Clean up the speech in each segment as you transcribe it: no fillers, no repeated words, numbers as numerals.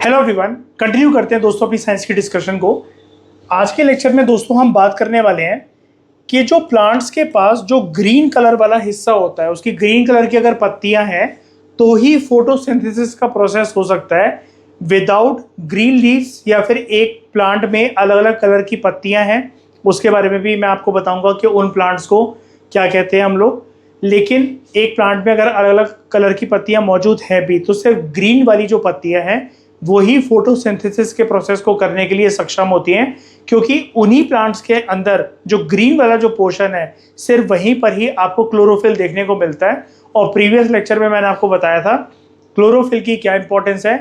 Hello everyone, continue करते हैं दोस्तों अपनी साइंस की डिस्कशन को। आज के लेक्चर में दोस्तों हम बात करने वाले हैं कि जो प्लांट्स के पास जो ग्रीन कलर वाला हिस्सा होता है, उसकी ग्रीन कलर की अगर पत्तियां हैं तो ही फोटोसिंथेसिस का प्रोसेस हो सकता है। विदाउट ग्रीन लीव्स या फिर एक प्लांट में अलग अलग कलर की पत्तियां हैं, उसके बारे में भी मैं आपको बताऊंगा कि उन प्लांट्स को क्या कहते हैं हम लोग। लेकिन एक प्लांट में अगर अलग अलग कलर की पत्तियां मौजूद हैं भी, तो सिर्फ ग्रीन वाली जो पत्तियां हैं वो ही फोटोसिंथेसिस के प्रोसेस को करने के लिए सक्षम होती हैं, क्योंकि उन्हीं प्लांट्स के अंदर जो ग्रीन वाला जो पोर्शन है सिर्फ वहीं पर ही आपको क्लोरोफिल देखने को मिलता है। और प्रीवियस लेक्चर में मैंने आपको बताया था क्लोरोफिल की क्या इंपॉर्टेंस है।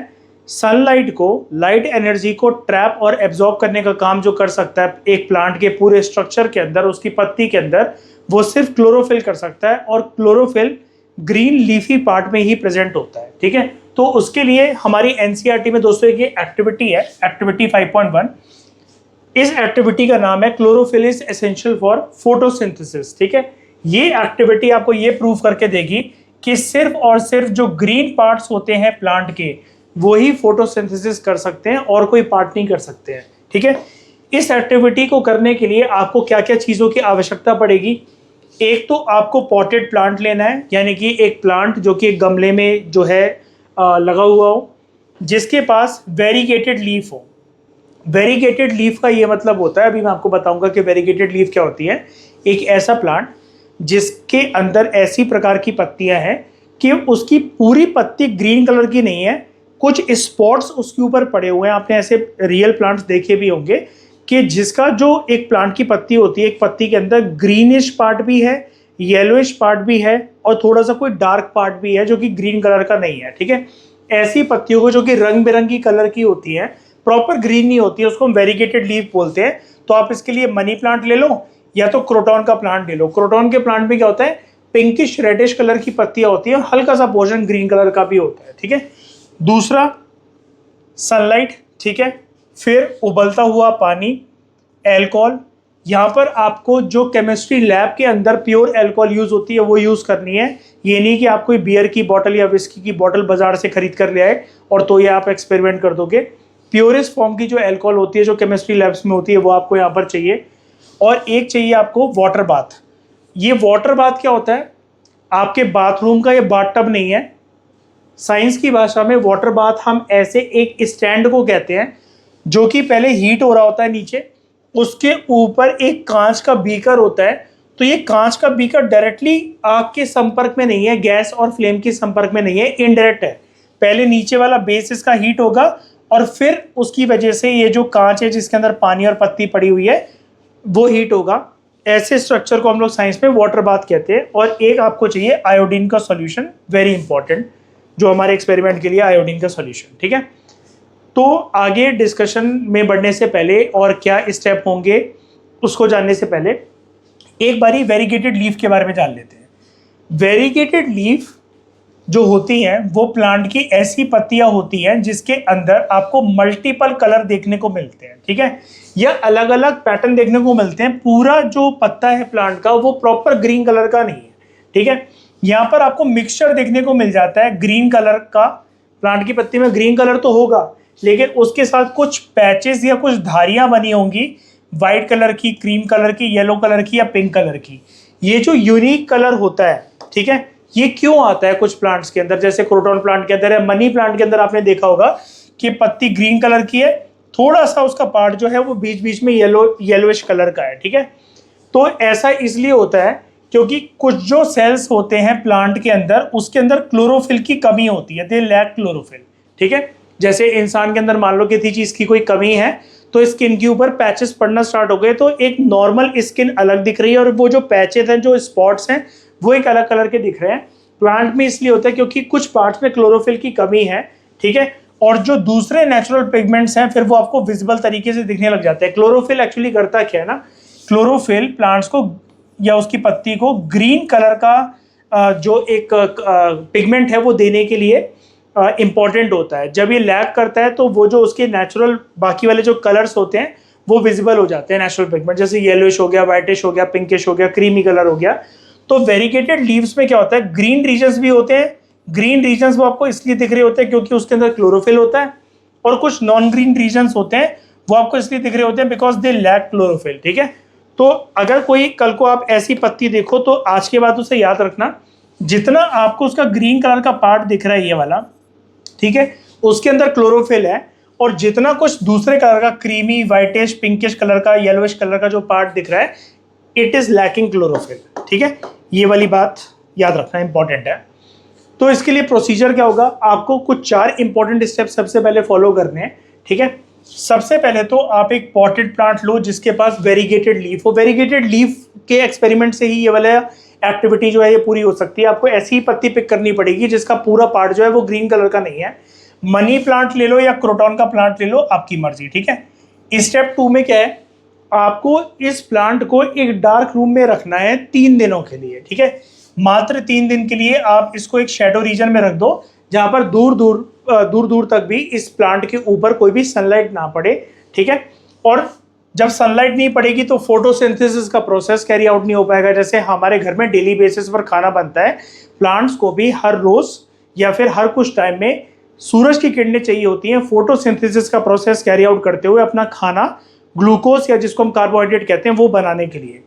सनलाइट को, लाइट एनर्जी को ट्रैप और एब्जॉर्ब करने का काम जो कर सकता है एक प्लांट के पूरे स्ट्रक्चर के अंदर, उसकी पत्ती के अंदर, वो सिर्फ क्लोरोफिल कर सकता है। और क्लोरोफिल ग्रीन लीफी पार्ट में ही प्रेजेंट होता है, ठीक है। तो उसके लिए हमारी एनसीईआरटी में दोस्तों एक ये एक्टिविटी है, एक्टिविटी 5.1। इस एक्टिविटी का नाम है chlorophyll is essential for photosynthesis, ठीक है। ये एक्टिविटी आपको ये प्रूव करके देगी कि सिर्फ और सिर्फ जो ग्रीन पार्ट्स होते हैं प्लांट के, वो ही फोटोसिंथेसिस कर सकते हैं और कोई पार्ट नहीं कर सकते हैं, ठीक है। इस एक्टिविटी को करने के लिए आपको क्या क्या चीज़ों की आवश्यकता पड़ेगी। एक तो आपको पॉटेड प्लांट लेना है, यानी कि एक प्लांट जो कि एक गमले में जो है लगा हुआ हो, जिसके पास वेरीगेटेड लीफ हो। वेरीगेटेड लीफ का ये मतलब होता है, अभी मैं आपको बताऊंगा कि वेरीगेटेड लीफ क्या होती है। एक ऐसा प्लांट जिसके अंदर ऐसी प्रकार की पत्तियां हैं कि उसकी पूरी पत्ती ग्रीन कलर की नहीं है, कुछ स्पॉट्स उसके ऊपर पड़े हुए हैं। आपने ऐसे रियल प्लांट्स देखे भी होंगे कि जिसका जो एक प्लांट की पत्ती होती है, एक पत्ती के अंदर ग्रीनिश पार्ट भी है, येलोइश पार्ट भी है और थोड़ा सा कोई डार्क पार्ट भी है जो कि ग्रीन कलर का नहीं है, ठीक है। ऐसी पत्तियों को जो कि रंग बिरंगी कलर की होती है, प्रॉपर ग्रीन नहीं होती है, उसको हम वेरीगेटेड लीफ बोलते हैं। तो आप इसके लिए मनी प्लांट ले लो या तो क्रोटॉन का प्लांट ले लो। क्रोटॉन के प्लांट में क्या होता है, पिंकिश रेडिश कलर की पत्तियां होती है, हल्का सा पोर्शन ग्रीन कलर का भी होता है, ठीक है। दूसरा सनलाइट, ठीक है। फिर उबलता हुआ पानी, एल्कोहल। यहाँ पर आपको जो केमिस्ट्री लैब के अंदर प्योर एल्कोहल यूज होती है वो यूज करनी है। ये नहीं कि आप कोई बियर की बोतल या विस्की की बोतल बाजार से खरीद कर ले आए और तो ये आप एक्सपेरिमेंट कर दोगे। प्योरेस्ट फॉर्म की जो एल्कोहल होती है, जो केमिस्ट्री लैब्स में होती है, वो आपको यहाँ पर चाहिए। और एक चाहिए आपको वाटर बाथ। ये वाटर बाथ क्या होता है, आपके बाथरूम का ये बाथटब नहीं है। साइंस की भाषा में वाटर बाथ हम ऐसे एक स्टैंड को कहते हैं जो कि पहले हीट हो रहा होता है नीचे, उसके ऊपर एक कांच का बीकर होता है। तो ये कांच का बीकर डायरेक्टली आग के संपर्क में नहीं है, गैस और फ्लेम के संपर्क में नहीं है, इनडायरेक्ट है। पहले नीचे वाला बेस इसका हीट होगा और फिर उसकी वजह से ये जो कांच है जिसके अंदर पानी और पत्ती पड़ी हुई है वो हीट होगा। ऐसे स्ट्रक्चर को हम लोग साइंस में वाटर बाथ कहते हैं। और एक आपको चाहिए आयोडीन का सॉल्यूशन, वेरी इंपॉर्टेंट, जो हमारे एक्सपेरिमेंट के लिए आयोडीन का सॉल्यूशन, ठीक है। तो आगे डिस्कशन में बढ़ने से पहले और क्या स्टेप होंगे उसको जानने से पहले एक बारी वेरीगेटेड लीफ के बारे में जान लेते हैं। वेरीगेटेड लीफ जो होती हैं वो प्लांट की ऐसी पत्तियां होती हैं जिसके अंदर आपको मल्टीपल कलर देखने को मिलते हैं, ठीक है, या अलग अलग पैटर्न देखने को मिलते हैं। पूरा जो पत्ता है प्लांट का वो प्रॉपर ग्रीन कलर का नहीं है, ठीक है। यहाँ पर आपको मिक्सचर देखने को मिल जाता है ग्रीन कलर का। प्लांट की पत्ती में ग्रीन कलर तो होगा, लेकिन उसके साथ कुछ पैचेस या कुछ धारियां बनी होंगी, वाइट कलर की, क्रीम कलर की, येलो कलर की या पिंक कलर की। ये जो यूनिक कलर होता है, ठीक है, ये क्यों आता है कुछ प्लांट्स के अंदर, जैसे क्रोटॉन प्लांट के अंदर है, मनी प्लांट के अंदर आपने देखा होगा कि पत्ती ग्रीन कलर की है, थोड़ा सा उसका पार्ट जो है वो बीच बीच में येलोइश कलर का है, ठीक है। तो ऐसा इसलिए होता है क्योंकि कुछ जो सेल्स होते हैं प्लांट के अंदर, उसके अंदर क्लोरोफिल की कमी होती है, दे लैक क्लोरोफिल, ठीक है। जैसे इंसान के अंदर मान लो किसी चीज की कोई कमी है तो स्किन के ऊपर पैचेस पड़ना स्टार्ट हो गए, तो एक नॉर्मल स्किन अलग दिख रही है और वो जो पैचेस हैं, जो स्पॉट्स हैं, वो एक अलग कलर के दिख रहे हैं। प्लांट में इसलिए होता है क्योंकि कुछ पार्ट्स में क्लोरोफिल की कमी है, ठीक है। और जो दूसरे नेचुरल पिगमेंट्स हैं फिर वो आपको विजिबल तरीके से दिखने लग जाते हैं। क्लोरोफिल एक्चुअली करता क्या है ना, क्लोरोफिल प्लांट्स को या उसकी पत्ती को ग्रीन कलर का जो एक पिगमेंट है वो देने के लिए इंपॉर्टेंट होता है। जब ये लैक करता है तो वो जो उसके नेचुरल बाकी वाले जो कलर्स होते हैं वो विजिबल हो जाते हैं, नेचुरल पिगमेंट, जैसे येलोइश हो गया, व्हाइटिश हो गया, पिंकिश हो गया, क्रीमी कलर हो गया। तो वेरीगेटेड लीव्स में क्या होता है, ग्रीन रीजन्स भी होते हैं। ग्रीन रीजन्स वो आपको इसलिए दिख रहे होते हैं क्योंकि उसके अंदर क्लोरोफिल होता है और कुछ नॉन ग्रीन रीजन्स होते हैं वो आपको इसलिए दिख रहे होते हैं बिकॉज दे लैक क्लोरोफिल। ठीक है, तो अगर कोई कल को आप ऐसी पत्ती देखो तो आज के बाद उसे याद रखना, जितना आपको उसका ग्रीन कलर का पार्ट दिख रहा है ये वाला, ठीक है, उसके अंदर क्लोरोफिल है, और जितना कुछ दूसरे कलर का क्रीमी व्हाइटिश पिंकिश कलर का येलोइश कलर का जो पार्ट दिख रहा है इट इज लैकिंग क्लोरोफिल। ठीक है, ये वाली बात याद रखना इंपॉर्टेंट है। तो इसके लिए प्रोसीजर क्या होगा, आपको कुछ 4 इंपॉर्टेंट स्टेप सबसे पहले फॉलो करने हैं। ठीक है, सबसे पहले तो आप एक पॉटेड प्लांट लो जिसके पास वेरीगेटेड लीफ हो। वेरीगेटेड लीफ के एक्सपेरिमेंट से ही ये वाला एक्टिविटी जो है ये पूरी हो सकती है। आपको ऐसी ही पत्ती पिक करनी पड़ेगी जिसका पूरा पार्ट जो है वो ग्रीन कलर का नहीं है। मनी प्लांट ले लो या क्रोटॉन का प्लांट ले लो, आपकी मर्जी। ठीक है, स्टेप 2 में क्या है, आपको इस प्लांट को एक डार्क रूम में रखना है 3 दिनों के लिए। ठीक है, मात्र 3 दिन के लिए आप इसको एक शेडो रीजन में रख दो जहां पर दूर दूर तक भी इस प्लांट के ऊपर कोई भी सनलाइट ना पड़े। ठीक है, और जब सनलाइट नहीं पड़ेगी तो फोटोसिंथेसिस का प्रोसेस कैरी आउट नहीं हो पाएगा। जैसे हमारे घर में डेली बेसिस पर खाना बनता है, प्लांट्स को भी हर रोज या फिर हर कुछ टाइम में सूरज की किरणें चाहिए होती हैं फोटोसिंथेसिस का प्रोसेस कैरी आउट करते हुए अपना खाना ग्लूकोज या जिसको हम कार्बोहाइड्रेट कहते हैं वो बनाने के लिए।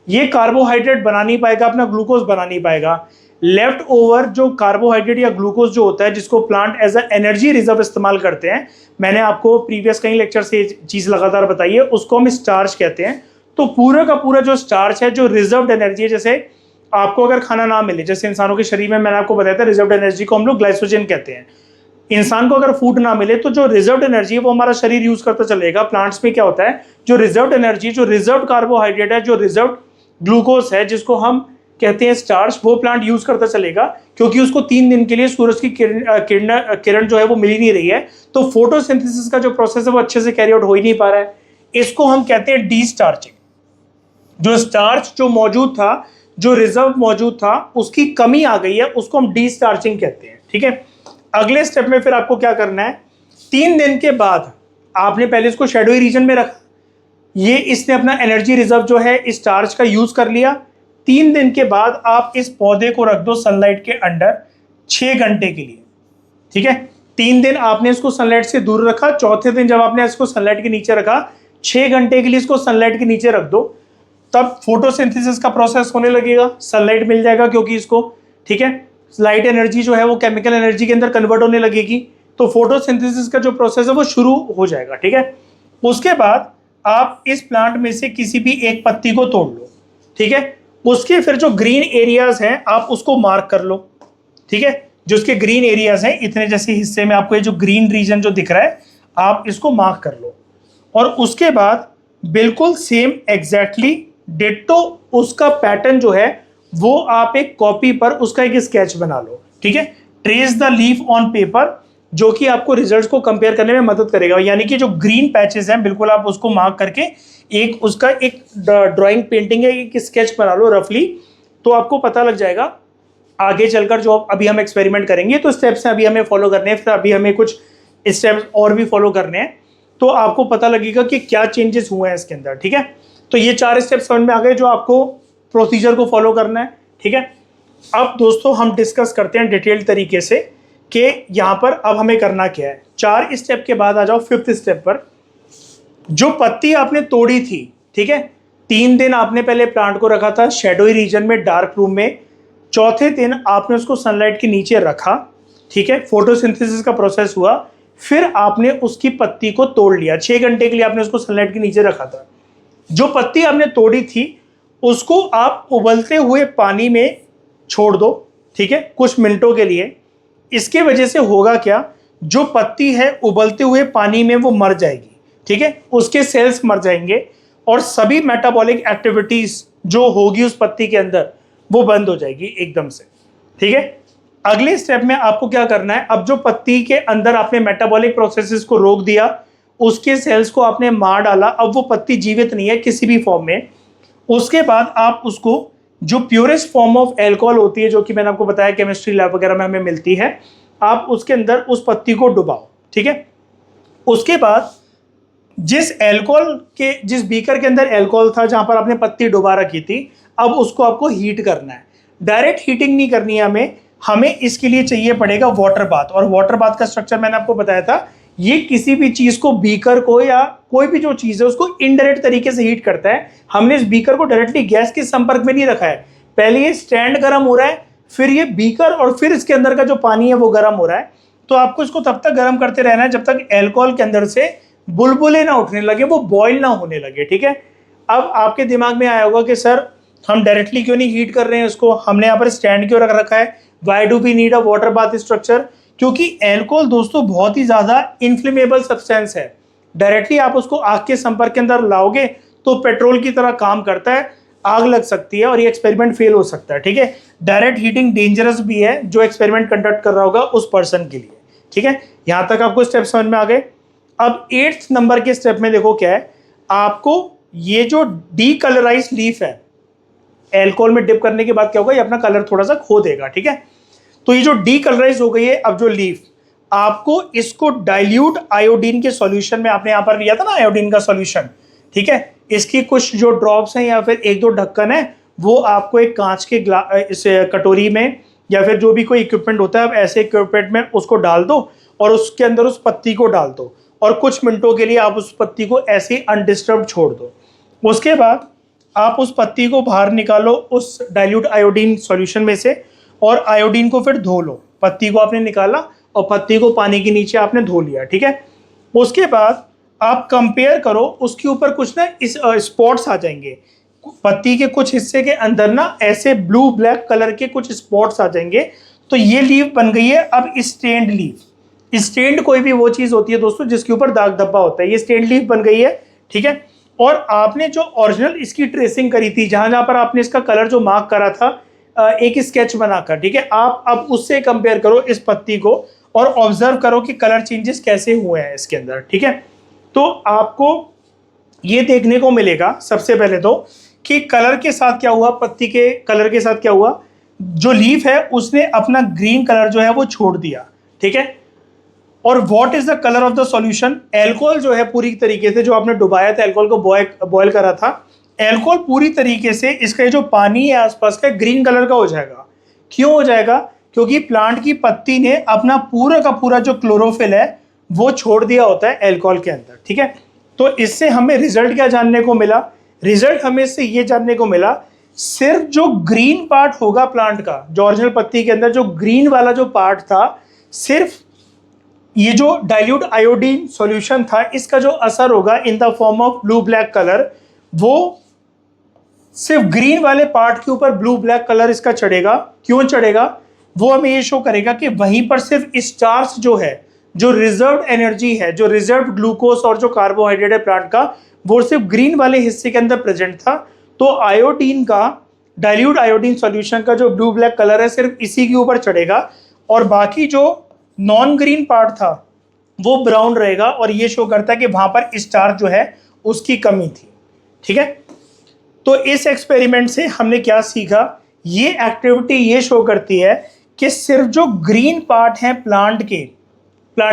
ये कार्बोहाइड्रेट बना नहीं पाएगा, अपना ग्लूकोज बना नहीं पाएगा। लेफ्ट ओवर जो कार्बोहाइड्रेट या ग्लूकोज जो होता है जिसको plant as a energy reserve इस्तेमाल करते हैं, मैंने आपको प्रीवियस कई लेक्चर से चीज लगातार बताई है, उसको हम स्टार्च कहते हैं। तो पूरा का पूरा जो स्टार्च है, जो रिजर्व्ड एनर्जी है, जैसे आपको अगर खाना ना मिले, जैसे इंसानों के शरीर में मैंने आपको बताया था रिजर्व्ड एनर्जी को हम लोग ग्लाइकोजन कहते हैं। इंसान को अगर फूड ना मिले तो जो रिजर्व्ड एनर्जी है वो हमारा शरीर यूज करता चलेगा। प्लांट्स में क्या होता है, जो रिजर्व्ड एनर्जी, जो रिजर्व्ड कार्बोहाइड्रेट है, जो रिजर्व्ड ग्लूकोज है जिसको हम कहते हैं स्टार्च, वो प्लांट यूज करता चलेगा क्योंकि उसको 3 दिन के लिए सूरज की किरण जो है वो मिल ही नहीं रही है। तो फोटोसिंथेसिस का जो प्रोसेस है वो अच्छे से कैरी आउट हो ही नहीं पा रहा है। इसको हम कहते हैं डी स्टार्चिंग। जो स्टार्च जो मौजूद था, जो रिजर्व मौजूद था, उसकी कमी आ गई है, उसको हम डी स्टार्चिंग कहते हैं। ठीक है, अगले स्टेप में फिर आपको क्या करना है, 3 दिन के बाद आपने पहले इसको शेडोई रीजन में रखा, ये इसने अपना एनर्जी रिजर्व जो है इस स्टार्च का यूज कर लिया। 3 दिन के बाद आप इस पौधे को रख दो सनलाइट के अंडर 6 घंटे के लिए। ठीक है, 3 दिन आपने इसको सनलाइट से दूर रखा, चौथे दिन जब आपने इसको सनलाइट के नीचे रखा, 6 घंटे के लिए इसको सनलाइट के नीचे रख दो। तब फोटोसिंथेसिस का प्रोसेस होने लगेगा, सनलाइट मिल जाएगा क्योंकि इसको, ठीक है, लाइट एनर्जी जो है वो केमिकल एनर्जी के अंदर कन्वर्ट होने लगेगी, तो फोटोसिंथेसिस का जो प्रोसेस है वो शुरू हो जाएगा। ठीक है, उसके बाद आप इस प्लांट में से किसी भी एक पत्ती को तोड़ लो। ठीक है, उसके फिर जो ग्रीन एरियाज हैं आप उसको मार्क कर लो। ठीक है, जो उसके ग्रीन एरियाज हैं, इतने जैसे हिस्से में आपको ये जो ग्रीन रीजन जो दिख रहा है आप इसको मार्क कर लो, और उसके बाद बिल्कुल सेम एग्जैक्टली डिट्टो उसका पैटर्न जो है वो आप एक कॉपी पर उसका एक स्केच बना लो। ठीक है, trace the leaf on paper, जो कि आपको रिजल्ट्स को कंपेयर करने में मदद करेगा। यानी कि जो ग्रीन पैचेस हैं बिल्कुल आप उसको मार्क करके एक उसका एक ड्राइंग पेंटिंग है, एक स्केच बना लो रफली, तो आपको पता लग जाएगा आगे चलकर जो अभी हम एक्सपेरिमेंट करेंगे तो स्टेप्स हैं अभी हमें फॉलो करने हैं, फिर अभी हमें कुछ स्टेप्स और भी फॉलो करने हैं, तो आपको पता लगेगा कि क्या चेंजेस हुए हैं इसके अंदर। ठीक है, तो ये 4 स्टेप्स समझ में आ गए जो आपको प्रोसीजर को फॉलो करना है। ठीक है, अब दोस्तों हम डिस्कस करते हैं डिटेल्ड तरीके से कि यहाँ पर अब हमें करना क्या है। 4 स्टेप के बाद आ जाओ 5th स्टेप पर। जो पत्ती आपने तोड़ी थी, ठीक है, 3 दिन आपने पहले प्लांट को रखा था शेडोई रीजन में डार्क रूम में, चौथे दिन आपने उसको सनलाइट के नीचे रखा। ठीक है, फोटोसिंथेसिस का प्रोसेस हुआ, फिर आपने उसकी पत्ती को तोड़ लिया, 6 घंटे के लिए आपने उसको सनलाइट के नीचे रखा था। जो पत्ती आपने तोड़ी थी उसको आप उबलते हुए पानी में छोड़ दो। ठीक है, कुछ मिनटों के लिए। इसके वजह से होगा क्या, जो पत्ती है उबलते हुए पानी में वो मर जाएगी। ठीक है, उसके सेल्स मर जाएंगे और सभी मेटाबॉलिक एक्टिविटीज जो होगी उस पत्ती के अंदर वो बंद हो जाएगी एकदम से। ठीक है, अगले स्टेप में आपको क्या करना है, अब जो पत्ती के अंदर आपने मेटाबॉलिक प्रोसेसेस को रोक दिया, उसके सेल्स को आपने मार डाला, अब वो पत्ती जीवित नहीं है किसी भी फॉर्म में। उसके बाद आप उसको, जो प्योरेस्ट फॉर्म ऑफ एल्कोहल होती है जो कि मैंने आपको बताया केमिस्ट्री लैब वगैरह में हमें मिलती है, आप उसके अंदर उस पत्ती को डुबाओ। ठीक है, उसके बाद जिस बीकर के अंदर एल्कोहल था जहां पर आपने पत्ती डुबा रखी थी, अब उसको आपको हीट करना है। डायरेक्ट हीटिंग नहीं करनी है हमें इसके लिए चाहिए पड़ेगा वाटर बाथ। और वाटर बाथ का स्ट्रक्चर मैंने आपको बताया था, ये किसी भी चीज को, बीकर को या कोई भी जो चीज है उसको इनडायरेक्ट तरीके से हीट करता है। हमने इस बीकर को डायरेक्टली गैस के संपर्क में नहीं रखा है। पहले ये स्टैंड गर्म हो रहा है, फिर ये बीकर, और फिर इसके अंदर का जो पानी है वो गर्म हो रहा है। तो आपको इसको तब तक गर्म करते रहना है जब तक अल्कोहल के अंदर से बुलबुले ना उठने लगे, वो बॉयल ना होने लगे, ठीक है। अब आपके दिमाग में आया होगा कि सर हम डायरेक्टली क्यों नहीं हीट कर रहे हैं इसको, हमने यहाँ पर स्टैंड क्यों रख रखा है, why do we need a water bath structure. क्योंकि अल्कोहल दोस्तों बहुत ही ज्यादा इन्फ्लेमेबल सब्सटेंस है। डायरेक्टली आप उसको आग के संपर्क के अंदर लाओगे तो पेट्रोल की तरह काम करता है, आग लग सकती है और ये एक्सपेरिमेंट फेल हो सकता है, ठीक है। डायरेक्ट हीटिंग डेंजरस भी है जो एक्सपेरिमेंट कंडक्ट कर रहा होगा उस पर्सन के लिए, ठीक है। यहां तक आपको स्टेप समझ में आ गए। अब 8th नंबर के स्टेप में देखो क्या है, आपको ये जो डीकलराइज लीफ है, अल्कोहल में डिप करने के बाद क्या होगा, ये अपना कलर थोड़ा सा खो देगा, ठीक है। तो ये जो डीकलराइज हो गई है अब जो लीफ, आपको इसको डाइल्यूट आयोडीन के सॉल्यूशन में, आपने यहां पर लिया था ना आयोडीन का सॉल्यूशन, ठीक है, इसकी कुछ जो ड्रॉप्स हैं या फिर 1-2 ढक्कन है, वो आपको एक कांच के इस कटोरी में या फिर जो भी कोई इक्विपमेंट होता है, अब ऐसे इक्विपमेंट में उसको डाल दो और उसके अंदर उस पत्ती को डाल दो और कुछ मिनटों के लिए आप उस पत्ती को ऐसे ही अनडिस्टर्ब छोड़ दो। उसके बाद आप उस पत्ती को बाहर निकालो उस डाइल्यूट आयोडीन सॉल्यूशन में से और आयोडीन को फिर धो लो। पत्ती को आपने निकाला और पत्ती को पानी के नीचे आपने धो लिया, ठीक है। उसके बाद आप कंपेयर करो, उसके ऊपर कुछ ना इस स्पॉट्स आ जाएंगे, पत्ती के कुछ हिस्से के अंदर ना ऐसे ब्लू ब्लैक कलर के कुछ स्पॉट्स आ जाएंगे। तो ये लीफ बन गई है अब स्टेन्ड लीफ। स्टेन्ड कोई भी वो चीज होती है दोस्तों जिसके ऊपर दाग धब्बा होता है, ये स्टेन्ड लीफ बन गई है, ठीक है। और आपने जो ओरिजिनल इसकी ट्रेसिंग करी थी, जहां जहां पर आपने इसका कलर जो मार्क करा था एक स्केच बनाकर, ठीक है, आप अब उससे कंपेयर करो इस पत्ती को और ऑब्जर्व करो कि कलर चेंजेस कैसे हुए हैं इसके अंदर, ठीक है। तो आपको ये देखने को मिलेगा सबसे पहले तो कि कलर के साथ क्या हुआ, पत्ती के कलर के साथ क्या हुआ, जो लीफ है उसने अपना ग्रीन कलर जो है वो छोड़ दिया, ठीक है। और what is the colour of the solution, alcohol जो है पूरी तरीके से, जो आपने डुबाया था अल्कोहल को बॉयल करा था, अल्कोहल पूरी तरीके से इसका जो पानी है आसपास का ग्रीन कलर का हो जाएगा। क्यों हो जाएगा, क्योंकि प्लांट की पत्ती ने अपना पूरा का पूरा जो क्लोरोफिल है वो छोड़ दिया होता है अल्कोहल के अंदर, ठीक है। तो इससे हमें रिजल्ट क्या जानने को मिला, रिजल्ट हमें इससे ये जानने को मिला, सिर्फ जो ग्रीन पार्ट होगा प्लांट का, जो ओरिजिनल पत्ती के अंदर जो ग्रीन वाला जो पार्ट था, सिर्फ ये जो डाइल्यूट आयोडीन सॉल्यूशन था इसका जो असर होगा इन the form of blue black colour, वो सिर्फ ग्रीन वाले पार्ट के ऊपर ब्लू ब्लैक कलर इसका चढ़ेगा। क्यों चढ़ेगा, वो हमें ये शो करेगा कि वहीं पर सिर्फ स्टार्च जो है, जो रिजर्व एनर्जी है, जो रिजर्व ग्लूकोज और जो कार्बोहाइड्रेट है प्लांट का, वो सिर्फ ग्रीन वाले हिस्से के अंदर प्रेजेंट था। तो आयोडीन का, डाइल्यूट आयोडीन सॉल्यूशन का जो ब्लू ब्लैक कलर है सिर्फ इसी के ऊपर चढ़ेगा और बाकी जो नॉन ग्रीन पार्ट था वो ब्राउन रहेगा। और ये शो करता है कि वहां पर स्टार्च जो है उसकी कमी थी, ठीक है। तो इस एक्सपेरिमेंट से हमने क्या सीखा, ये एक्टिविटी ये शो करती है कि सिर्फ जो ग्रीन पार्ट है प्लांट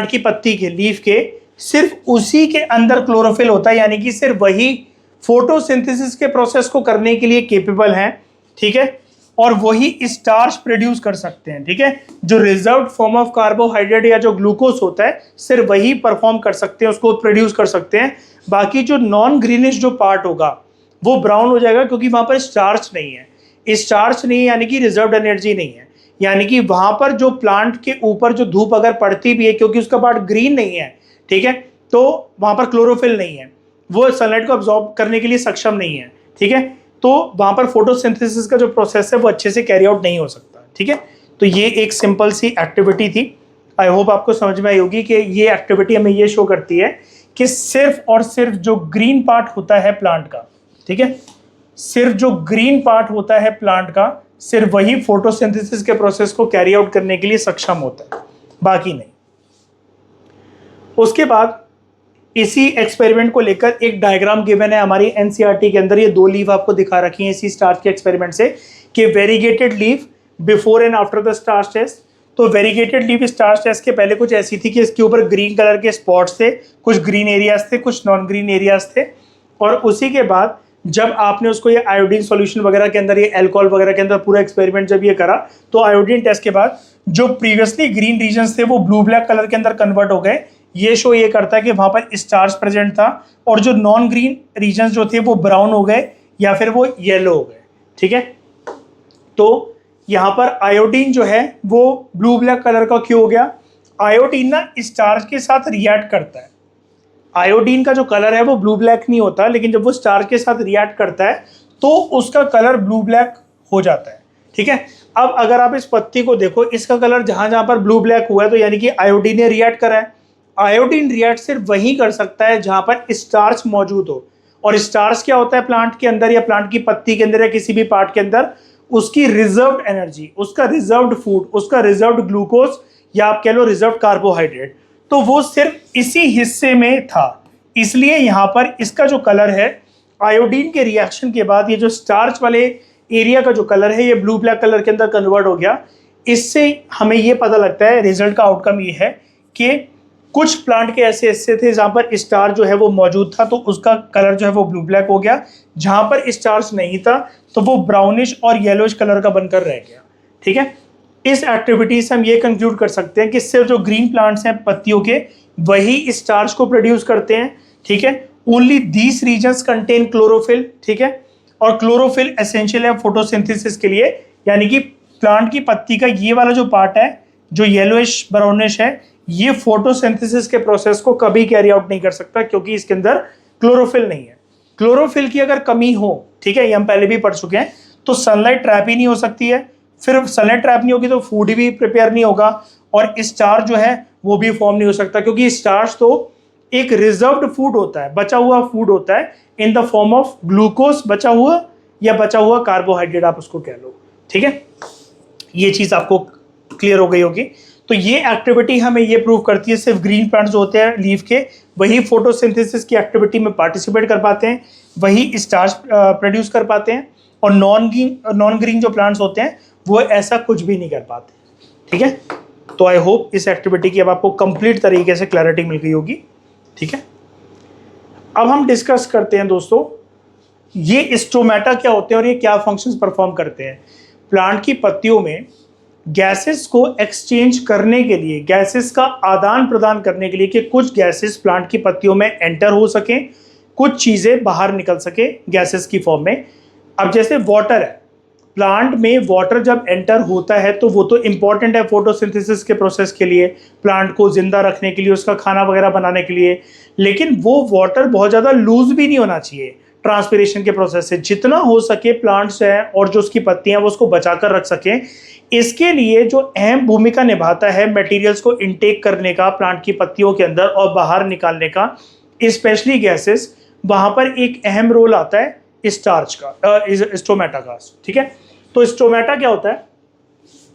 की पत्ती के, लीफ के, सिर्फ उसी के अंदर क्लोरोफिल होता है, यानी कि सिर्फ वही फोटोसिंथेसिस के प्रोसेस को करने के लिए केपेबल हैं, ठीक है, और वही स्टार्च प्रोड्यूस कर सकते हैं, ठीक है। जो रिजर्व्ड फॉर्म ऑफ कार्बोहाइड्रेट या जो ग्लूकोज होता है सिर्फ वही परफॉर्म कर सकते हैं, उसको प्रोड्यूस कर सकते हैं। बाकी जो नॉन ग्रीनिश जो पार्ट होगा वो ब्राउन हो जाएगा, क्योंकि वहां पर स्टार्च नहीं है। स्टार्च नहीं है यानी कि रिजर्व्ड एनर्जी नहीं है, यानी कि वहां पर जो प्लांट के ऊपर जो धूप अगर पड़ती भी है, क्योंकि उसका पार्ट ग्रीन नहीं है, ठीक है, तो वहां पर क्लोरोफिल नहीं है, वो सनलाइट को अब्सॉर्ब करने के लिए सक्षम नहीं है, ठीक है। तो वहां पर फोटोसिंथेसिस का जो प्रोसेस है वो अच्छे से कैरी आउट नहीं हो सकता, ठीक है। तो ये एक सिंपल सी एक्टिविटी थी। आई होप आपको समझ में आई होगी कि ये एक्टिविटी हमें ये शो करती है कि सिर्फ और सिर्फ जो ग्रीन पार्ट होता है प्लांट का, ठीक है, सिर्फ जो ग्रीन पार्ट होता है प्लांट का, सिर्फ वही फोटोसिंथेसिस के प्रोसेस को कैरी आउट करने के लिए सक्षम होता है, बाकी नहीं। उसके बाद इसी एक्सपेरिमेंट को लेकर एक डायग्राम गिवन है हमारी एनसीईआरटी के अंदर। ये 2 लीफ आपको दिखा रखी हैं इसी स्टार्च के एक्सपेरिमेंट से कि variegated leaf before and after the starch test. तो वेरीगेटेड लीफ स्टार्च टेस्ट के पहले कुछ ऐसी थी कि इसके ऊपर ग्रीन कलर के स्पॉट्स थे, कुछ ग्रीन एरियाज थे, कुछ नॉन ग्रीन एरियाज थे। और उसी के बाद जब आपने उसको ये आयोडीन सॉल्यूशन वगैरह के अंदर, ये अल्कोहल वगैरह के अंदर पूरा एक्सपेरिमेंट जब ये करा, तो आयोडीन टेस्ट के बाद जो प्रीवियसली ग्रीन रीजन्स थे वो ब्लू ब्लैक कलर के अंदर कन्वर्ट हो गए, ये शो ये करता है कि वहां पर स्टार्च प्रेजेंट था और जो नॉन ग्रीन रीजन जो थे वो ब्राउन हो गए या फिर वो येलो हो गए। ठीक है, तो यहाँ पर आयोडीन जो है वो ब्लू ब्लैक कलर का क्यों हो गया? आयोडीन ना स्टार्च के साथ रिएक्ट करता है। आयोडीन का जो कलर है वो ब्लू ब्लैक नहीं होता, लेकिन जब वो स्टार्च के साथ रिएक्ट करता है तो उसका कलर ब्लू ब्लैक हो जाता है। ठीक है, अब अगर आप इस पत्ती को देखो, इसका कलर जहां जहां पर ब्लू ब्लैक हुआ है तो यानी कि आयोडीन ने रिएक्ट करा है। आयोडीन रिएक्ट सिर्फ वही कर सकता है जहां पर स्टार्च मौजूद हो, और स्टार्च क्या होता है प्लांट के अंदर या प्लांट की पत्ती के अंदर या किसी भी पार्ट के अंदर? उसकी रिजर्व्ड एनर्जी, उसका रिजर्व्ड फूड, उसका रिजर्व्ड ग्लूकोज या आप कह लो रिजर्व्ड कार्बोहाइड्रेट, तो वो सिर्फ इसी हिस्से में था। इसलिए यहां पर इसका जो कलर है आयोडीन के रिएक्शन के बाद ये जो स्टार्च वाले एरिया का जो कलर है ये ब्लू ब्लैक कलर के अंदर कन्वर्ट हो गया। इससे हमें ये पता लगता है, रिजल्ट का आउटकम ये है कि कुछ प्लांट के ऐसे हिस्से थे जहां पर स्टार्च जो है वो मौजूद था तो उसका कलर जो है वो ब्लू ब्लैक हो गया, जहां पर स्टार्च नहीं था तो वो ब्राउनिश और येलोइश कलर का बनकर रह गया। ठीक है, इस एक्टिविटी से हम ये कंक्लूड कर सकते हैं कि सिर्फ जो ग्रीन प्लांट्स हैं पत्तियों के वही स्टार्च को प्रोड्यूस करते हैं। ठीक है, only these regions contain chlorophyll. ठीक है, और क्लोरोफिल एसेंशियल है फोटोसिंथेसिस के लिए, यानी कि प्लांट की पत्ती का ये वाला जो पार्ट है जो येलोइश ब्राउनिश है ये फोटोसिंथेसिस के प्रोसेस को कभी कैरी आउट नहीं कर सकता क्योंकि इसके अंदर क्लोरोफिल नहीं है। क्लोरोफिल की अगर कमी हो, ठीक है, ये हम पहले भी पढ़ चुके हैं, तो सनलाइट ट्रैप ही नहीं हो सकती है। फिर सनलाइट ट्रैप नहीं होगी तो फूड भी प्रिपेयर नहीं होगा और स्टार्च जो है वो भी फॉर्म नहीं हो सकता, क्योंकि स्टार्च तो एक रिजर्व्ड फूड होता है, बचा हुआ फूड होता है इन द फॉर्म ऑफ ग्लूकोज, बचा हुआ या बचा हुआ कार्बोहाइड्रेट आप उसको कह लो। ठीक है, ये चीज आपको क्लियर हो गई होगी। तो ये एक्टिविटी हमें ये प्रूव करती है सिर्फ ग्रीन प्लांट्स जो होते हैं लीफ के वही फोटोसिंथेसिस की एक्टिविटी में पार्टिसिपेट कर पाते हैं, वही स्टार्च प्रोड्यूस कर पाते हैं, और नॉन ग्रीन जो प्लांट्स होते हैं वो ऐसा कुछ भी नहीं कर पाते। ठीक है, तो आई होप इस एक्टिविटी की अब आपको कंप्लीट तरीके से क्लैरिटी मिल गई होगी। ठीक है, अब हम डिस्कस करते हैं दोस्तों ये स्टोमेटा क्या होते हैं और ये क्या फंक्शंस परफॉर्म करते हैं। प्लांट की पत्तियों में गैसेस को एक्सचेंज करने के लिए, गैसेस का आदान प्रदान करने के लिए कि कुछ गैसेस प्लांट की पत्तियों में एंटर हो सके, कुछ चीज़ें बाहर निकल सके गैसेस की फॉर्म में। अब जैसे वाटर है, प्लांट में वाटर जब एंटर होता है तो वो तो इम्पॉर्टेंट है फोटोसिंथेसिस के प्रोसेस के लिए, प्लांट को जिंदा रखने के लिए, उसका खाना वगैरह बनाने के लिए, लेकिन वो वाटर बहुत ज़्यादा लूज भी नहीं होना चाहिए ट्रांसपिरेशन के प्रोसेस से। जितना हो सके प्लांट्स हैं और जो उसकी पत्तियां वो उसको बचा कर रख सकें, इसके लिए जो अहम भूमिका निभाता है मटेरियल्स को इनटेक करने का प्लांट की पत्तियों के अंदर और बाहर निकालने का, स्पेशली गैसेस, वहां पर एक अहम रोल आता है स्टार्च का, स्टोमेटा का। ठीक है, तो स्टोमेटा क्या होता है?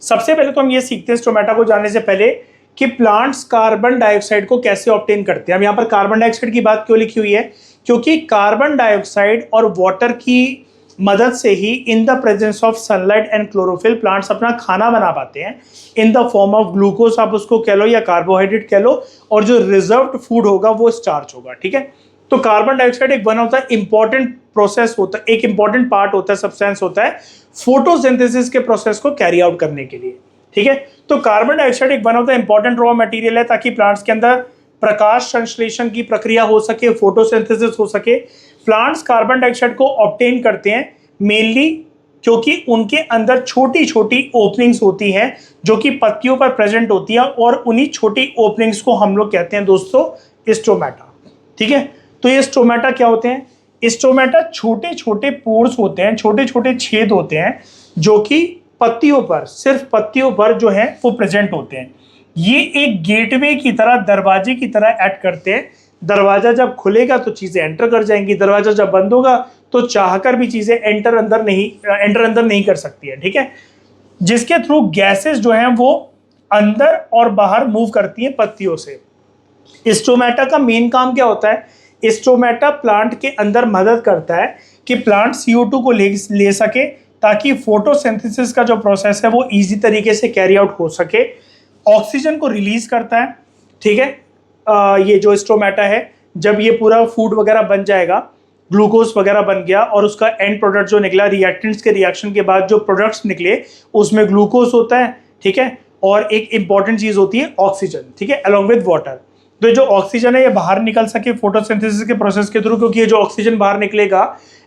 सबसे पहले तो हम ये सीखते हैं स्टोमेटा को जानने से पहले कि प्लांट्स कार्बन डाइऑक्साइड को कैसे ऑब्टेन करते हैं। हम यहाँ पर कार्बन डाइऑक्साइड की बात क्यों लिखी हुई है? क्योंकि कार्बन डाइऑक्साइड और वाटर की मदद से ही in the presence of sunlight and chlorophyll plants अपना खाना बना पाते हैं in the form of glucose आप उसको कह लो या कार्बोहाइड्रेट कह लो, और जो रिजर्व्ड फूड होगा वो स्टार्च होगा। ठीक है, तो कार्बन डाइऑक्साइड एक वन होता है इंपॉर्टेंट प्रोसेस होता है, एक इंपॉर्टेंट पार्ट होता है, सब्सटेंस होता है फोटोसिंथेसिस के प्रोसेस को कैरी आउट करने के लिए। ठीक है, तो कार्बन डाइऑक्साइड एक one of the important raw material है ताकि प्लांट्स के अंदर प्रकाश संश्लेषण की प्रक्रिया हो सके, फोटोसिंथेसिस हो सके। प्लांट्स कार्बन डाइऑक्साइड को ऑब्टेन करते हैं मेनली क्योंकि उनके अंदर छोटी छोटी ओपनिंग्स होती हैं जो कि पत्तियों पर प्रेजेंट होती हैं, और उन्हीं छोटी ओपनिंग्स को हम लोग कहते हैं दोस्तों स्टोमेटा। ठीक है, तो ये स्टोमेटा क्या होते हैं? स्टोमेटा छोटे छोटे पोर्स होते हैं, छोटे छोटे छेद होते हैं जो कि पत्तियों पर, सिर्फ पत्तियों पर जो है वो प्रेजेंट होते हैं। ये एक गेटवे की तरह, दरवाजे की तरह एक्ट करते हैं। दरवाजा जब खुलेगा तो चीजें एंटर कर जाएंगी, दरवाजा जब बंद होगा तो चाहकर भी चीजें एंटर अंदर नहीं कर सकती है। ठीक है, जिसके थ्रू गैसेस जो हैं वो अंदर और बाहर मूव करती हैं पत्तियों से। स्टोमेटा का मेन काम क्या होता है? स्टोमेटा प्लांट के अंदर मदद करता है कि प्लांट CO2 को ले सके ताकि फोटोसिंथेसिस का जो प्रोसेस है वो इजी तरीके से कैरी आउट हो सके। ऑक्सीजन को रिलीज करता है। ठीक है, ये जो स्टोमेटा है जब ये पूरा फूड वगैरह बन जाएगा, ग्लूकोज वगैरह बन गया और उसका एंड प्रोडक्ट जो निकला, रिएक्टेंट्स के रिएक्शन के बाद जो प्रोडक्ट्स निकले उसमें ग्लूकोज होता है। ठीक है, और एक इंपॉर्टेंट चीज होती है ऑक्सीजन। ठीक है, अलॉन्ग विद वाटर। तो जो ऑक्सीजन है ये बाहर निकल सके फोटोसिंथेसिस के प्रोसेस के थ्रू, क्योंकि ये जो ऑक्सीजन बाहर निकलेगा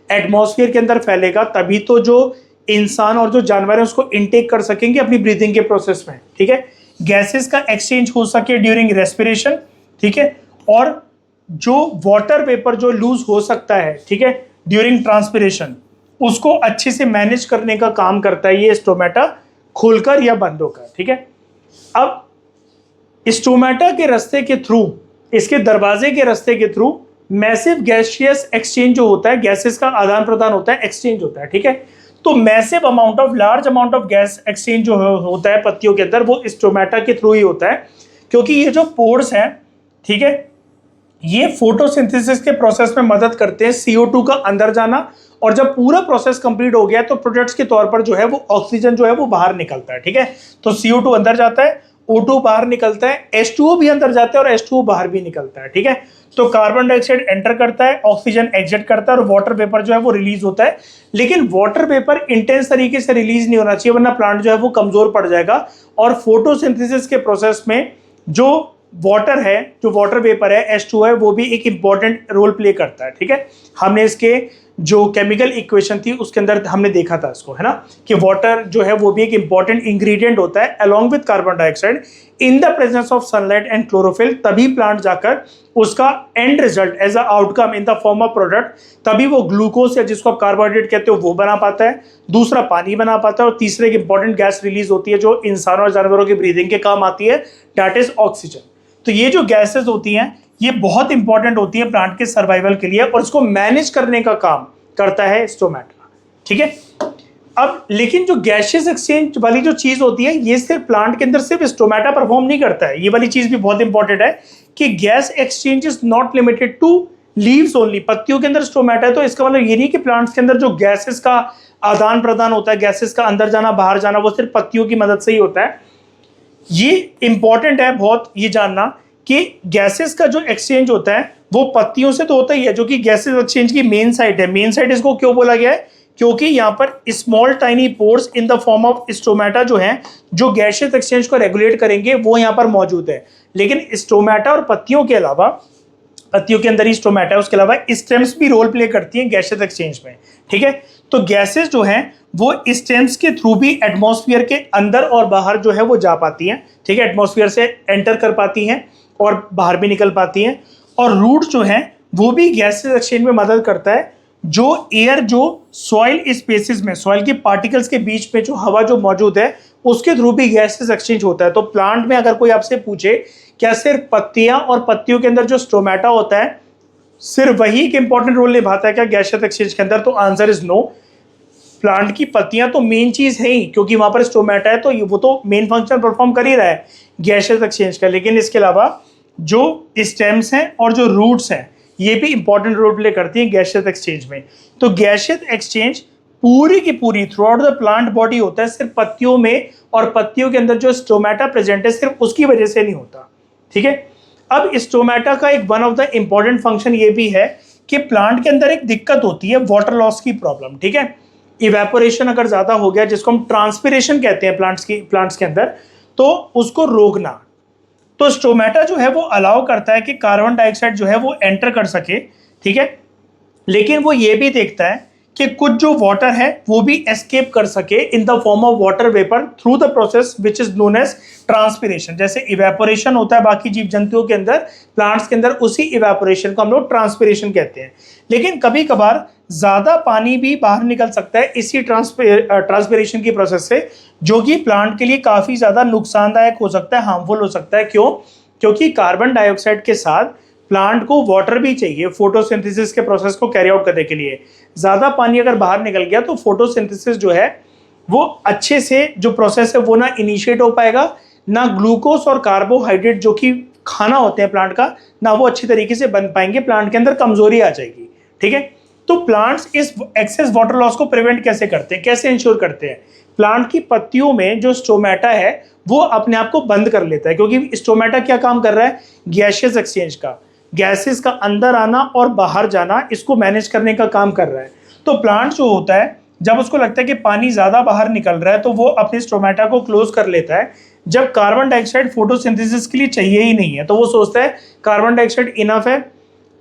एटमॉस्फेयर के अंदर फैलेगा, तभी तो जो इंसान और जो जानवर है उसको इनटेक कर सकेंगे अपनी ब्रीथिंग के प्रोसेस में। ठीक है, गैसेस का एक्सचेंज हो सके ड्यूरिंग रेस्पिरेशन। ठीक है, और जो वाटर वेपर जो लूज हो सकता है, ठीक है, ड्यूरिंग ट्रांसपिरेशन, उसको अच्छे से मैनेज करने का काम करता है ये स्टोमेटा, खोलकर या बंद होकर। ठीक है, अब स्टोमेटा के रास्ते के थ्रू, इसके दरवाजे के रास्ते के थ्रू मैसिव गैसियस एक्सचेंज जो होता है, गैसेस का आदान प्रदान होता है, एक्सचेंज होता है। ठीक है, तो massive amount of, large amount of gas exchange जो होता है पत्तियों के अंदर, वो स्टोमेटा के थ्रू ही होता है, क्योंकि ये जो पोर्स हैं, ठीक है, ये फोटोसिंथेसिस के प्रोसेस में मदद करते हैं CO2 का अंदर जाना, और जब पूरा प्रोसेस कंप्लीट हो गया तो प्रोडक्ट्स के तौर पर जो है वो ऑक्सीजन जो है वो बाहर निकलता है। ठीक है, तो CO2 अंदर जाता है, O2 बाहर निकलता है, H2O भी अंदर जाता है और H2O बाहर भी निकलता है। ठीक है, तो कार्बन डाइऑक्साइड एंटर करता है, ऑक्सीजन एग्जिट करता है और वाटर वेपर जो है वो रिलीज होता है। लेकिन वाटर वेपर इंटेंस तरीके से रिलीज नहीं होना चाहिए, वरना प्लांट जो है वो कमजोर पड़ जाएगा, और फोटोसिंथेसिस के प्रोसेस में जो वाटर है, जो वाटर वेपर है H2O है, वो भी एक इंपॉर्टेंट रोल प्ले करता है। ठीक है, हमने इसके जो केमिकल इक्वेशन थी उसके अंदर हमने देखा था इसको, है ना, कि वाटर जो है वो भी एक इंपॉर्टेंट इंग्रेडिएंट होता है along with carbon dioxide in the presence of sunlight and chlorophyll, तभी प्लांट जाकर उसका end result as a outcome in the form of product, तभी वो ग्लूकोज या जिसको आप कार्बोहाइड्रेट कहते हो वो बना पाता है, दूसरा पानी बना पाता है, और तीसरे एक इंपॉर्टेंट गैस रिलीज होती है जो इंसानों और जानवरों की ब्रीदिंग के काम आती है, दैट इज ऑक्सीजन। तो ये जो गैसेस होती हैं ये बहुत इंपॉर्टेंट होती है प्लांट के सर्वाइवल के लिए, और इसको मैनेज करने का काम करता है स्टोमेटा। ठीक है, अब लेकिन जो गैसियस एक्सचेंज वाली जो चीज होती है ये सिर्फ प्लांट के अंदर सिर्फ स्टोमेटा परफॉर्म नहीं करता है, ये वाली चीज भी बहुत इंपॉर्टेंट है कि gas exchange is not limited to leaves only. पत्तियों के अंदर स्टोमेटा है तो इसका मतलब ये नहीं कि प्लांट्स के अंदर जो गैसेस का आदान प्रदान होता है, गैसेस का अंदर जाना बाहर जाना, वो सिर्फ पत्तियों की मदद से ही होता है। ये इंपॉर्टेंट है बहुत ये जानना कि गैसेस का जो एक्सचेंज होता है वो पत्तियों से तो होता ही है, जो कि गैसेस एक्सचेंज की मेन साइट है। मेन साइट इसको क्यों बोला गया है, क्योंकि यहाँ पर small tiny pores in the form of stomata जो है, जो गैसियस एक्सचेंज को रेगुलेट करेंगे वो यहाँ पर मौजूद है। लेकिन स्टोमेटा और पत्तियों के अलावा, पत्तियों के अंदर ही स्टोमेटा है, उसके अलावा स्टेम्स भी रोल प्ले करती हैं गैसियस एक्सचेंज में। ठीक है, तो गैसेस जो हैं वो स्टेम्स के थ्रू भी एटमॉस्फेयर के अंदर और बाहर जो है वो जा पाती हैं। ठीक है, एटमॉस्फेयर से एंटर कर पाती हैं और बाहर भी निकल पाती हैं। और रूट जो है वो भी गैसेस एक्सचेंज में मदद करता है। जो एयर जो सॉइल स्पेसिस में, सॉइल के पार्टिकल्स के बीच में जो हवा जो मौजूद है उसके थ्रू भी गैसेस एक्सचेंज होता है। तो प्लांट में अगर कोई आपसे पूछे क्या सिर्फ पत्तियां और पत्तियों के अंदर जो स्टोमेटा होता है सिर्फ वही एक इंपॉर्टेंट रोल निभाता है क्या गैसियस एक्सचेंज के अंदर, तो आंसर इज नो। प्लांट की पत्तियां तो मेन चीज है ही, क्योंकि वहां पर स्टोमेटा है तो वो तो मेन फंक्शन परफॉर्म कर ही रहा है गैसियस एक्सचेंज का। लेकिन इसके अलावा जो स्टेम्स हैं और जो रूट्स हैं ये भी इंपॉर्टेंट रोल प्ले करती हैं गैसियस एक्सचेंज में। तो गैसियस एक्सचेंज पूरी की पूरी through out the plant body होता है, सिर्फ पत्तियों में और पत्तियों के अंदर जो स्टोमेटा प्रेजेंट है सिर्फ उसकी वजह से नहीं होता। ठीक है, अब स्टोमेटा का एक one of the important function ये भी है कि प्लांट के अंदर एक दिक्कत होती है वाटर लॉस की प्रॉब्लम। ठीक है, इवेपोरेशन अगर ज्यादा हो गया, जिसको हम ट्रांसपिरेशन कहते हैं प्लांट्स के अंदर, तो उसको रोकना। तो स्टोमेटा जो है वो अलाउ करता है कि कार्बन डाइऑक्साइड जो है वो एंटर कर सके। ठीक है, लेकिन वो ये भी देखता है कि कुछ जो वाटर है वो भी एस्केप कर सके in the form of water vapour through the process which is known as transpiration. जैसे इवेपोरेशन होता है बाकी जीव जंतुओं के अंदर, प्लांट्स के अंदर उसी इवेपोरेशन को हम लोग ट्रांसपिरेशन कहते हैं। लेकिन कभी कभार ज्यादा पानी भी बाहर निकल सकता है इसी ट्रांसपिरेशन की प्रोसेस से, जो कि प्लांट के लिए काफी ज्यादा नुकसानदायक हो सकता है, हार्मफुल हो सकता है। क्यों? क्योंकि कार्बन डाइऑक्साइड के साथ प्लांट को वाटर भी चाहिए फोटोसिंथेसिस के प्रोसेस को कैरी आउट करने के लिए। ज्यादा पानी अगर बाहर निकल गया तो फोटोसिंथेसिस जो है वो अच्छे से जो प्रोसेस है वो ना इनिशिएट हो पाएगा, ना ग्लूकोज और कार्बोहाइड्रेट जो कि खाना होते हैं प्लांट का, ना वो अच्छी तरीके से बन पाएंगे, प्लांट के अंदर कमजोरी आ जाएगी। ठीक है, तो प्लांट्स इस एक्सेस वाटर लॉस को प्रिवेंट कैसे करते हैं, कैसे इंश्योर करते हैं? प्लांट की पत्तियों में जो स्टोमेटा है वो अपने आप को बंद कर लेता है, क्योंकि स्टोमेटा क्या काम कर रहा है? गैसियस एक्सचेंज का, गैसेस का अंदर आना और बाहर जाना, इसको मैनेज करने का काम कर रहा है। तो प्लांट जो होता है जब उसको लगता है कि पानी ज्यादा बाहर निकल रहा है तो वो अपने स्टोमेटा को क्लोज कर लेता है, जब कार्बन डाइऑक्साइड फोटोसिंथेसिस के लिए चाहिए ही नहीं है, तो वो सोचता है कार्बन डाइऑक्साइड इनफ है,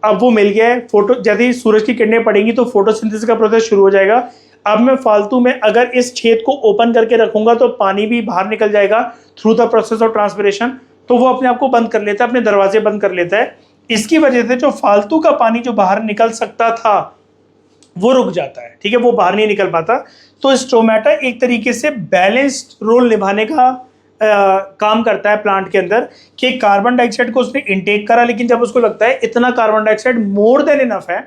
अब वो मिल गया है, फोटो जैसे ही सूरज की किरणें पड़ेंगी तो फोटोसिंथेसिस का प्रोसेस शुरू हो जाएगा। अब मैं फालतू में अगर इस छेद को ओपन करके रखूंगा तो पानी भी बाहर निकल जाएगा through the process of transpiration, तो वो अपने आप को बंद कर लेता है, अपने दरवाजे बंद कर लेता है। इसकी वजह से जो फालतू का पानी जो बाहर निकल सकता था वो रुक जाता है, ठीक है, वो बाहर नहीं निकल पाता। तो स्टोमेटा एक तरीके से बैलेंस्ड रोल निभाने का काम करता है प्लांट के अंदर, कि कार्बन डाइऑक्साइड को उसने इनटेक करा, लेकिन जब उसको लगता है इतना carbon dioxide more than enough है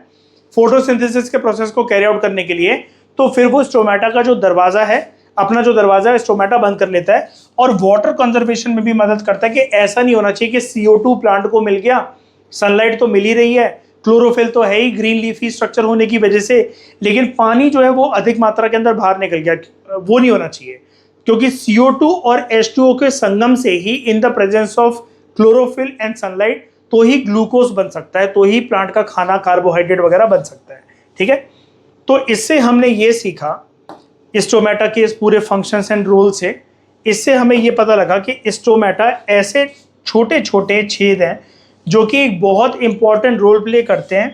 फोटोसिंथेसिस के प्रोसेस को कैरी आउट करने के लिए, तो फिर वो स्टोमेटा का जो दरवाजा है, अपना जो दरवाजा है, स्टोमेटा बंद कर लेता है। और वाटर कंजर्वेशन में भी मदद करता है कि ऐसा नहीं होना चाहिए कि CO2 प्लांट को मिल गया, सनलाइट तो मिल ही रही है, क्लोरोफिल तो है ही ग्रीन लीफी स्ट्रक्चर होने की वजह से, लेकिन पानी जो है वो अधिक मात्रा के अंदर बाहर निकल गया, वो नहीं होना चाहिए। क्योंकि CO2 और H2O के संगम से ही in the presence of chlorophyll and sunlight तो ही ग्लूकोज बन सकता है, तो ही प्लांट का खाना कार्बोहाइड्रेट वगैरह बन सकता है, ठीक है। तो इससे हमने ये सीखा स्टोमेटा के इस पूरे फंक्शंस एंड रोल से, इससे हमें ये पता लगा कि स्टोमेटा ऐसे छोटे छोटे छेद हैं जो कि एक बहुत इंपॉर्टेंट रोल प्ले करते हैं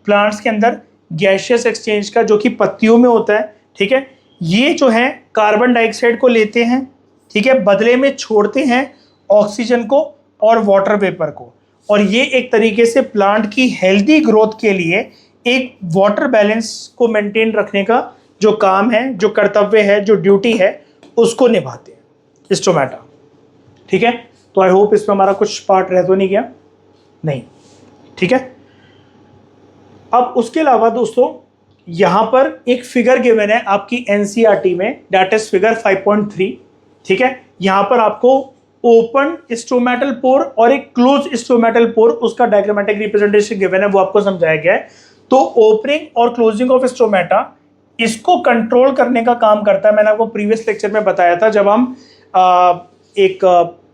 प्लांट्स के अंदर गैसियस एक्सचेंज का, जो कि पत्तियों में होता है, ठीक है। ये जो है कार्बन डाइऑक्साइड को लेते हैं, ठीक है, बदले में छोड़ते हैं ऑक्सीजन को और वाटर वेपर को, और ये एक तरीके से प्लांट की हेल्दी ग्रोथ के लिए एक वाटर बैलेंस को मेंटेन रखने का जो काम है, जो कर्तव्य है, जो ड्यूटी है, उसको निभाते हैं स्टोमेटा, ठीक है। तो आई होप इसमें हमारा कुछ पार्ट रह तो नहीं गया, नहीं, ठीक है। अब उसके अलावा दोस्तों यहां पर एक फिगर गिवन है आपकी NCERT में, दैट इज फिगर 5.3, ठीक है। यहां पर आपको ओपन स्टोमेटल पोर और एक क्लोज स्टोमेटल पोर, उसका डायग्रामेटिक रिप्रेजेंटेशन गिवन है, वो आपको समझाया गया है। तो ओपनिंग और क्लोजिंग ऑफ स्टोमेटा इसको कंट्रोल करने का काम करता है। मैंने आपको प्रीवियस लेक्चर में बताया था जब हम एक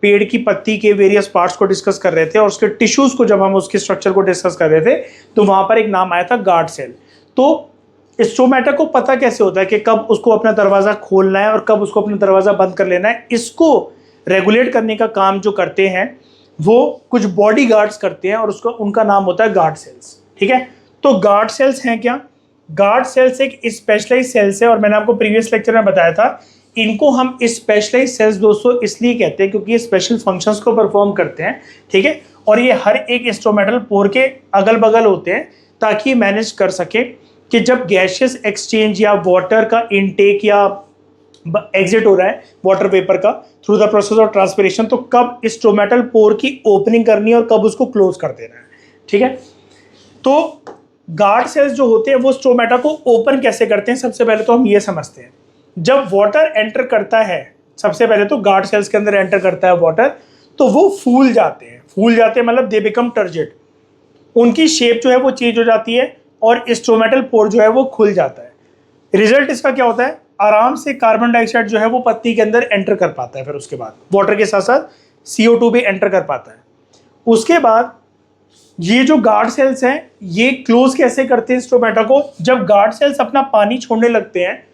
पेड़ की पत्ती के वेरियस पार्ट्स को डिस्कस कर रहे थे और उसके टिश्यूज को, जब हम उसके स्ट्रक्चर को डिस्कस कर रहे थे, तो वहां पर एक नाम आया था गार्ड सेल। तो स्टोमेटा को पता कैसे होता है कि कब उसको अपना दरवाजा खोलना है और कब उसको अपना दरवाजा बंद कर लेना है, इसको रेगुलेट करने का काम जो करते हैं वो कुछ बॉडी गार्ड्स करते हैं, और उसको उनका नाम होता है गार्ड सेल्स, ठीक है। तो गार्ड सेल्स हैं क्या? गार्ड सेल्स एक स्पेशलाइज सेल्स है, और मैंने आपको प्रीवियस लेक्चर में बताया था इनको हम स्पेशलाइज सेल्स दोस्तों इसलिए कहते हैं क्योंकि ये स्पेशल फंक्शंस को परफॉर्म करते हैं, ठीक है। और ये हर एक स्टोमेटल पोर के अगल बगल होते हैं ताकि मैनेज कर सके कि जब गैसियस एक्सचेंज या वाटर का इनटेक या एग्जिट हो रहा है वाटर वेपर का through the process of transpiration, तो कब स्टोमेटल पोर की ओपनिंग करनी है और कब उसको क्लोज कर देना है, ठीक है। तो गार्ड सेल्स जो होते हैं वो स्टोमेटा को ओपन कैसे करते हैं, सबसे पहले तो हम ये समझते हैं। जब वाटर एंटर करता है, सबसे पहले तो गार्ड सेल्स के अंदर एंटर करता है वाटर, तो वो फूल जाते हैं मतलब दे बिकम टर्जिड, उनकी शेप जो है वो चेंज हो जाती है और स्टोमेटल पोर जो है वो खुल जाता है। रिजल्ट इसका क्या होता है? आराम से कार्बन डाइऑक्साइड जो है वो पत्ती के अंदर एंटर कर पाता है, फिर उसके बाद वाटर के साथ साथ CO2 भी एंटर कर पाता है। उसके बाद ये जो गार्ड सेल्स हैं ये क्लोज कैसे करते हैं स्टोमेटा को? जब गार्ड सेल्स अपना पानी छोड़ने लगते हैं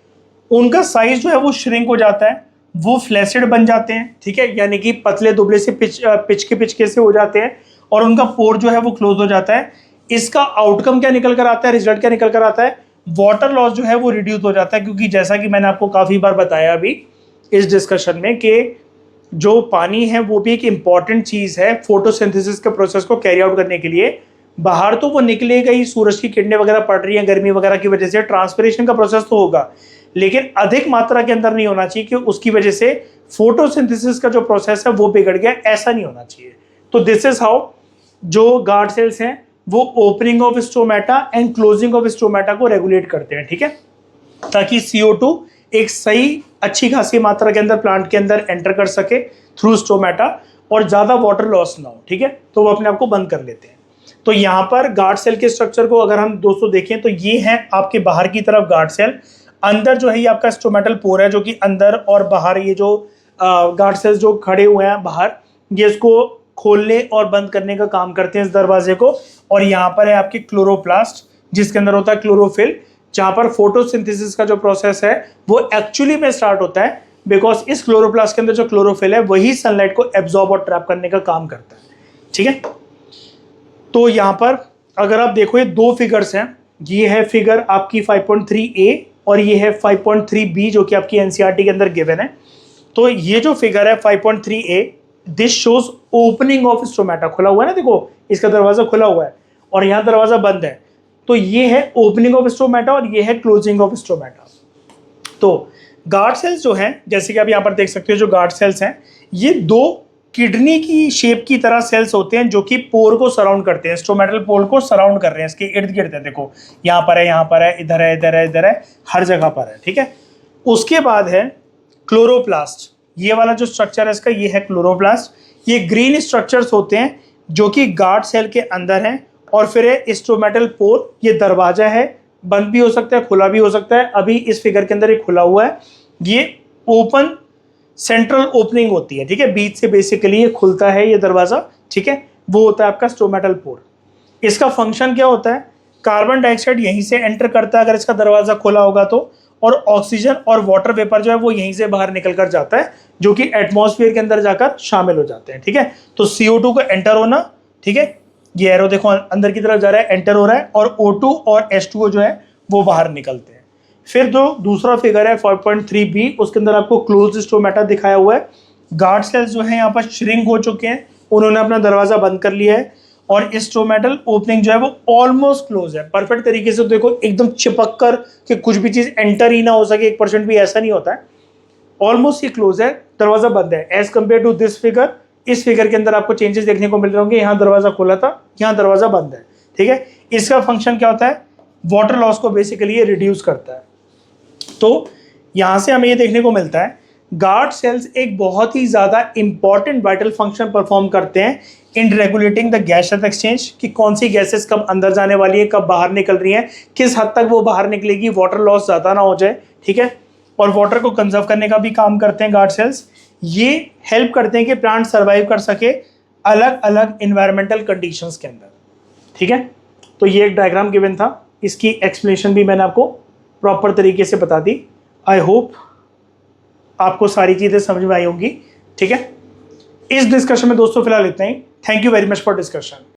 उनका साइज जो है वो श्रिंक हो जाता है, वो फ्लैसिड बन जाते हैं, ठीक है, यानी कि पतले दुबले से पिचके से हो जाते हैं और उनका पोर जो है वो क्लोज हो जाता है। इसका आउटकम क्या निकल कर आता है, रिजल्ट क्या निकल कर आता है? वाटर लॉस जो है वो रिड्यूस हो जाता है, क्योंकि जैसा कि मैंने आपको काफ़ी बार बताया अभी इस डिस्कशन में कि जो पानी है वो भी एक इम्पॉर्टेंट चीज़ है फोटोसिंथेसिस के प्रोसेस को कैरी आउट करने के लिए। बाहर तो वो निकलेगा ही, सूरज की किरणें वगैरह पड़ रही हैं गर्मी वगैरह की वजह से, ट्रांसपिरेशन का प्रोसेस तो होगा, लेकिन अधिक मात्रा के अंदर नहीं होना चाहिए कि उसकी वजह से फोटोसिंथेसिस का जो प्रोसेस है वो बिगड़ गया, ऐसा नहीं होना चाहिए। तो दिस इज हाउ जो गार्ड सेल्स हैं वो opening of stomata and closing of stomata को रेगुलेट करते हैं, ठीक है, ताकि CO2 एक सही अच्छी खासी मात्रा के अंदर प्लांट के अंदर एंटर कर सके थ्रू स्टोमेटा और ज़्यादा वाटर लॉस ना हो, ठीक है। तो वो अपने आप को बंद कर लेते हैं। तो यहाँ पर गार्ड सेल के स्ट्रक्चर को अगर हम दोस्तों देखें तो ये है आपके बाहर की तरफ गार्ड सेल, अंदर जो है ये आपका स्टोमेटल पोर है जो कि अंदर और बाहर ये जो गार्ड सेल्स जो खड़े हुए हैं बाहर, ये इसको खोलने और बंद करने का काम करते हैं इस दरवाजे को। और यहाँ पर है आपकी क्लोरोप्लास्ट जिसके अंदर होता है क्लोरोफिल, जहाँ पर फोटोसिंथेसिस का जो प्रोसेस है वो एक्चुअली में स्टार्ट होता है बिकॉज इस क्लोरोप्लास्ट के अंदर जो क्लोरोफिल है वही सनलाइट को एब्जॉर्ब और ट्रैप करने का काम करता है। ठीक है, तो यहां पर अगर आप देखो ये दो फिगर्स हैं, ये है फिगर आपकी 5.3a और ये है 5.3b जो कि आपकी एनसीईआरटी के अंदर गिवन है। तो ये जो फिगर है 5.3a, this shows opening of stomata, खुला हुआ है ना, देखो इसका दरवाजा खुला हुआ है और यहाँ दरवाजा बंद है, तो ये है ओपनिंग ऑफ स्टोमेटा और ये है क्लोजिंग ऑफ स्टोमेटा। तो गार्ड सेल्स जो हैं, जैसे कि आप यहाँ पर देख सकते हो, जो गार्ड सेल्स हैं ये दो किडनी की शेप की तरह सेल्स होते हैं जो कि पोर को सराउंड करते हैं, स्टोमेटल पोर को सराउंड कर रहे हैं, इसके इर्द गिर्द है, देखो यहाँ पर है, यहाँ पर है, इधर है, इधर है, इधर है, हर जगह पर है। ठीक है, उसके बाद है क्लोरोप्लास्ट, ये वाला जो स्ट्रक्चर है इसका, ये है क्लोरोप्लास्ट। ये ग्रीन स्ट्रक्चर्स होते हैं जो कि गार्ड सेल के अंदर हैं। और फिर है स्टोमेटल पोर, ये दरवाजा है, बंद भी हो सकता है, खुला भी हो सकता है। अभी इस फिगर के अंदर ये खुला हुआ है, ये ओपन सेंट्रल ओपनिंग होती है। ठीक है, बीच से बेसिकली ये खुलता है ये दरवाजा। ठीक है, वो होता है आपका स्टोमेटल पोर। इसका फंक्शन क्या होता है, कार्बन डाइऑक्साइड यहीं से एंटर करता है अगर इसका दरवाजा खुला होगा तो, और ऑक्सीजन और वाटर वेपर जो है वो यहीं से बाहर निकल कर जाता है जो कि एटमॉस्फेयर के अंदर जाकर शामिल हो जाते हैं। ठीक है, तो CO2 को एंटर होना, ठीक है, ये एरो देखो अंदर की तरफ जा रहा है, एंटर हो रहा है, और O2 और H2O जो है वो बाहर निकलते हैं। फिर जो दूसरा फिगर है 5.3b, उसके अंदर आपको क्लोज स्टोमेटा दिखाया हुआ है। गार्ड सेल्स जो है यहाँ पर श्रिंक हो चुके हैं, उन्होंने अपना दरवाजा बंद कर लिया है, और स्टोमेटल ओपनिंग जो है वो ऑलमोस्ट क्लोज है, परफेक्ट तरीके से। देखो एकदम चिपक कर कि कुछ भी चीज एंटर ही ना हो सके, 1% भी ऐसा नहीं होता है, ऑलमोस्ट ये क्लोज है, दरवाजा बंद है। As compare to this figure, इस फिगर के अंदर आपको चेंजेस देखने को मिल रहे होंगे, यहाँ दरवाजा खुला था, यहाँ दरवाजा बंद है। ठीक है, इसका फंक्शन क्या होता है, वाटर लॉस को बेसिकली ये रिड्यूस करता है। तो यहां से हमें ये देखने को मिलता है गार्ड सेल्स एक बहुत ही ज्यादा इंपॉर्टेंट वाइटल फंक्शन परफॉर्म करते हैं इन रेगुलेटिंग द गैसेस एक्सचेंज, कि कौन सी गैसेस कब अंदर जाने वाली है, कब बाहर निकल रही हैं, किस हद तक वो बाहर निकलेगी, वाटर लॉस ज्यादा ना हो जाए। ठीक है, और वाटर को कंजर्व करने का भी काम करते हैं गार्ड सेल्स। ये हेल्प करते हैं कि प्लांट सर्वाइव कर सके अलग अलग इन्वायरमेंटल कंडीशंस के अंदर। ठीक है, तो ये एक डायग्राम गिवन था, इसकी एक्सप्लेनेशन भी मैंने आपको प्रॉपर तरीके से बता दी। आई होप आपको सारी चीज़ें समझ में आई होंगी। ठीक है, इस डिस्कशन में दोस्तों फिलहाल इतना ही। Thank you very much for discussion.